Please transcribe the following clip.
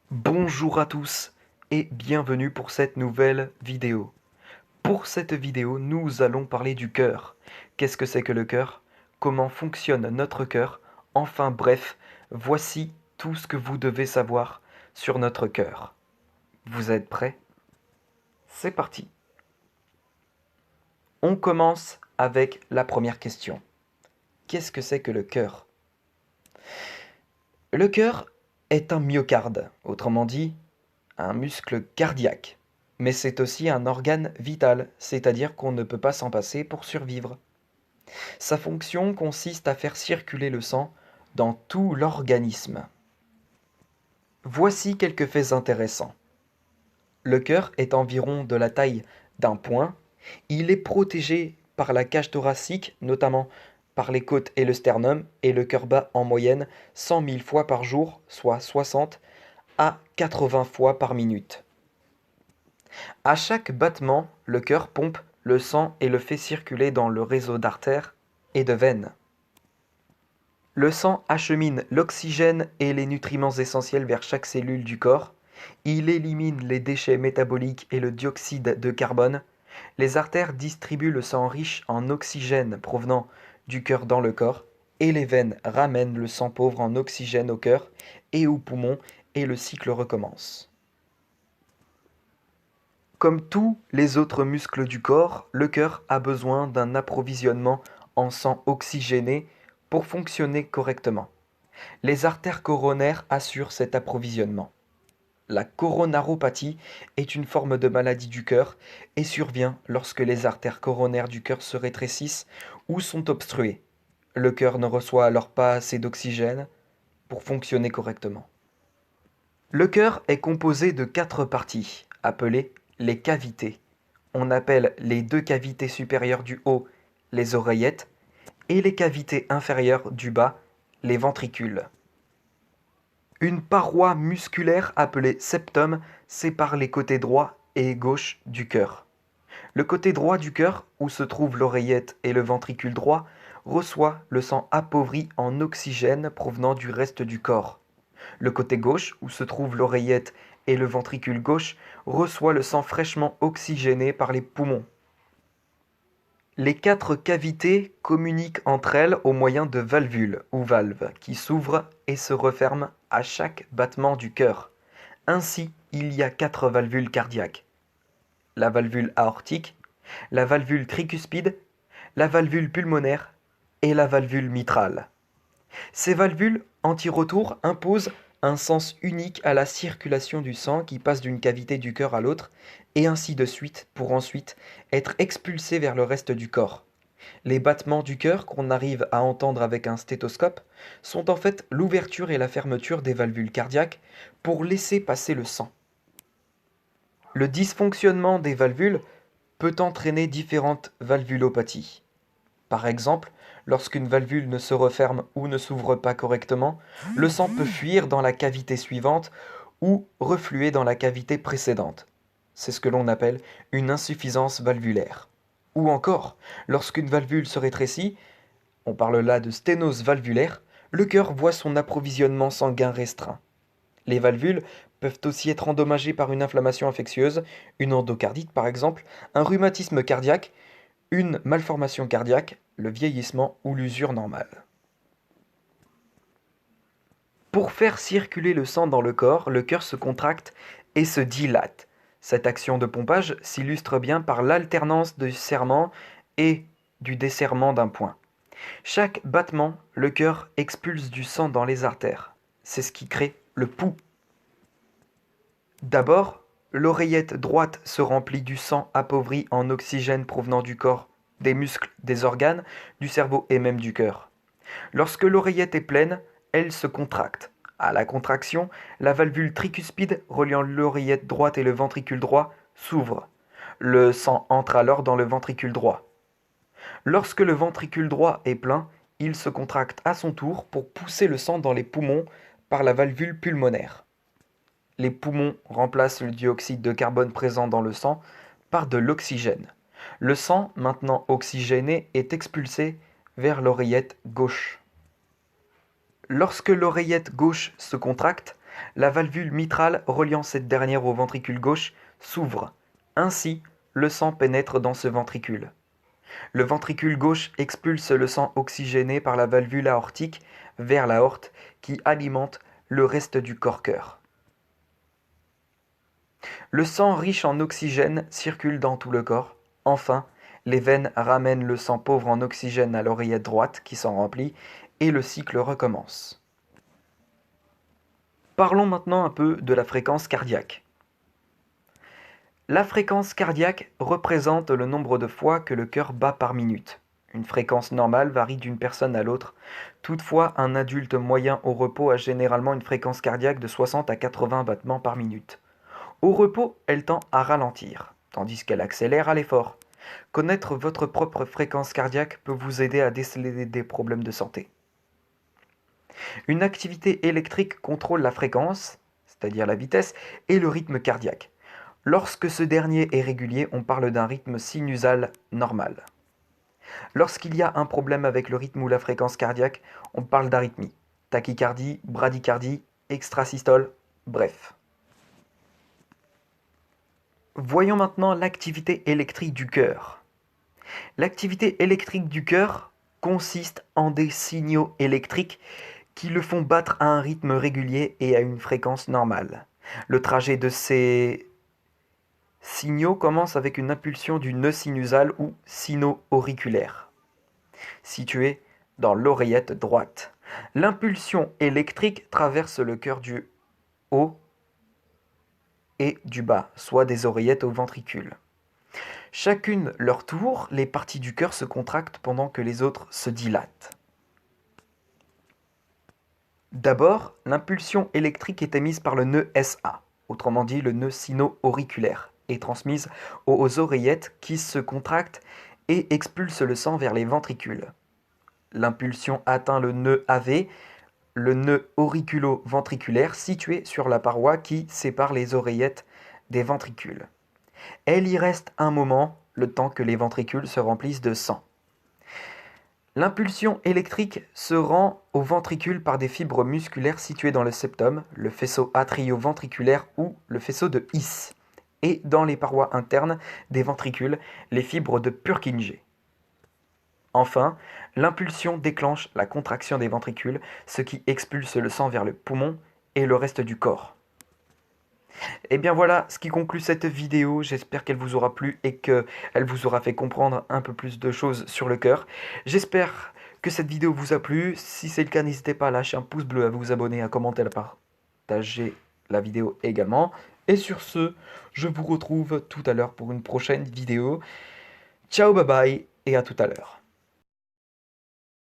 Bonjour à tous et bienvenue pour cette nouvelle vidéo. Pour cette vidéo, nous allons parler du cœur. Qu'est-ce que c'est que le cœur? Comment fonctionne notre cœur? Enfin bref, voici tout ce que vous devez savoir sur notre cœur. Vous êtes prêts? C'est parti. On commence avec la première question. Qu'est-ce que c'est que le cœur? Le cœur est un myocarde, autrement dit, un muscle cardiaque. Mais c'est aussi un organe vital, c'est-à-dire qu'on ne peut pas s'en passer pour survivre. Sa fonction consiste à faire circuler le sang dans tout l'organisme. Voici quelques faits intéressants. Le cœur est environ de la taille d'un poing. Il est protégé par la cage thoracique, notamment par les côtes et le sternum, et le cœur bat en moyenne 100 000 fois par jour, soit 60 à 80 fois par minute. À chaque battement, le cœur pompe le sang et le fait circuler dans le réseau d'artères et de veines. Le sang achemine l'oxygène et les nutriments essentiels vers chaque cellule du corps. Il élimine les déchets métaboliques et le dioxyde de carbone. Les artères distribuent le sang riche en oxygène provenant du cœur dans le corps. Et les veines ramènent le sang pauvre en oxygène au cœur et aux poumons et le cycle recommence. Comme tous les autres muscles du corps, le cœur a besoin d'un approvisionnement en sang oxygéné pour fonctionner correctement. Les artères coronaires assurent cet approvisionnement. La coronaropathie est une forme de maladie du cœur et survient lorsque les artères coronaires du cœur se rétrécissent ou sont obstruées. Le cœur ne reçoit alors pas assez d'oxygène pour fonctionner correctement. Le cœur est composé de 4 parties, appelées les cavités. On appelle les 2 cavités supérieures du haut les oreillettes et les cavités inférieures du bas les ventricules. Une paroi musculaire appelée septum sépare les côtés droit et gauche du cœur. Le côté droit du cœur, où se trouvent l'oreillette et le ventricule droit, reçoit le sang appauvri en oxygène provenant du reste du corps. Le côté gauche, où se trouve l'oreillette et le ventricule gauche, reçoit le sang fraîchement oxygéné par les poumons. Les 4 cavités communiquent entre elles au moyen de valvules ou valves qui s'ouvrent et se referment à chaque battement du cœur. Ainsi, il y a 4 valvules cardiaques. La valvule aortique, la valvule tricuspide, la valvule pulmonaire et la valvule mitrale. Ces valvules anti-retour imposent un sens unique à la circulation du sang qui passe d'une cavité du cœur à l'autre, et ainsi de suite pour ensuite être expulsé vers le reste du corps. Les battements du cœur qu'on arrive à entendre avec un stéthoscope sont en fait l'ouverture et la fermeture des valvules cardiaques pour laisser passer le sang. Le dysfonctionnement des valvules peut entraîner différentes valvulopathies. Par exemple, lorsqu'une valvule ne se referme ou ne s'ouvre pas correctement, le sang peut fuir dans la cavité suivante ou refluer dans la cavité précédente. C'est ce que l'on appelle une insuffisance valvulaire. Ou encore, lorsqu'une valvule se rétrécit, on parle là de sténose valvulaire, le cœur voit son approvisionnement sanguin restreint. Les valvules peuvent aussi être endommagées par une inflammation infectieuse, une endocardite par exemple, un rhumatisme cardiaque, une malformation cardiaque, le vieillissement ou l'usure normale. Pour faire circuler le sang dans le cœur se contracte et se dilate. Cette action de pompage s'illustre bien par l'alternance du serrement et du desserrement d'un poing. Chaque battement, le cœur expulse du sang dans les artères. C'est ce qui crée le pouls. D'abord, l'oreillette droite se remplit du sang appauvri en oxygène provenant du corps, des muscles, des organes, du cerveau et même du cœur. Lorsque l'oreillette est pleine, elle se contracte. À la contraction, la valvule tricuspide reliant l'oreillette droite et le ventricule droit s'ouvre. Le sang entre alors dans le ventricule droit. Lorsque le ventricule droit est plein, il se contracte à son tour pour pousser le sang dans les poumons par la valvule pulmonaire. Les poumons remplacent le dioxyde de carbone présent dans le sang par de l'oxygène. Le sang, maintenant oxygéné, est expulsé vers l'oreillette gauche. Lorsque l'oreillette gauche se contracte, La valvule mitrale reliant cette dernière au ventricule gauche s'ouvre. Ainsi, le sang pénètre dans ce ventricule. Le ventricule gauche expulse le sang oxygéné par la valvule aortique vers l'aorte qui alimente le reste du corps-cœur. Le sang riche en oxygène circule dans tout le corps. Enfin, les veines ramènent le sang pauvre en oxygène à l'oreillette droite qui s'en remplit et le cycle recommence. Parlons maintenant un peu de la fréquence cardiaque. La fréquence cardiaque représente le nombre de fois que le cœur bat par minute. Une fréquence normale varie d'une personne à l'autre. Toutefois, un adulte moyen au repos a généralement une fréquence cardiaque de 60 à 80 battements par minute. Au repos, elle tend à ralentir, tandis qu'elle accélère à l'effort. Connaître votre propre fréquence cardiaque peut vous aider à déceler des problèmes de santé. Une activité électrique contrôle la fréquence, c'est-à-dire la vitesse, et le rythme cardiaque. Lorsque ce dernier est régulier, on parle d'un rythme sinusal normal. Lorsqu'il y a un problème avec le rythme ou la fréquence cardiaque, on parle d'arythmie, tachycardie, bradycardie, extrasystole, bref. Voyons maintenant l'activité électrique du cœur. L'activité électrique du cœur consiste en des signaux électriques qui le font battre à un rythme régulier et à une fréquence normale. Le trajet de ces signaux commence avec une impulsion du nœud sinusal ou sino-auriculaire, situé dans l'oreillette droite. L'impulsion électrique traverse le cœur du haut et du bas, soit des oreillettes au ventricule. Chacune leur tour, les parties du cœur se contractent pendant que les autres se dilatent. D'abord, l'impulsion électrique est émise par le nœud SA, autrement dit le nœud sino-auriculaire, et transmise aux oreillettes qui se contractent et expulsent le sang vers les ventricules. L'impulsion atteint le nœud AV, le nœud auriculo-ventriculaire situé sur la paroi qui sépare les oreillettes des ventricules. Elle y reste un moment, le temps que les ventricules se remplissent de sang. L'impulsion électrique se rend au ventricule par des fibres musculaires situées dans le septum, le faisceau atrio-ventriculaire ou le faisceau de His, et dans les parois internes des ventricules, les fibres de Purkinje. Enfin, l'impulsion déclenche la contraction des ventricules, ce qui expulse le sang vers le poumon et le reste du corps. Et bien voilà ce qui conclut cette vidéo, j'espère qu'elle vous aura plu et qu'elle vous aura fait comprendre un peu plus de choses sur le cœur. J'espère que cette vidéo vous a plu, si c'est le cas n'hésitez pas à lâcher un pouce bleu, à vous abonner, à commenter, à partager la vidéo également. Et sur ce, je vous retrouve tout à l'heure pour une prochaine vidéo. Ciao, bye bye et à tout à l'heure.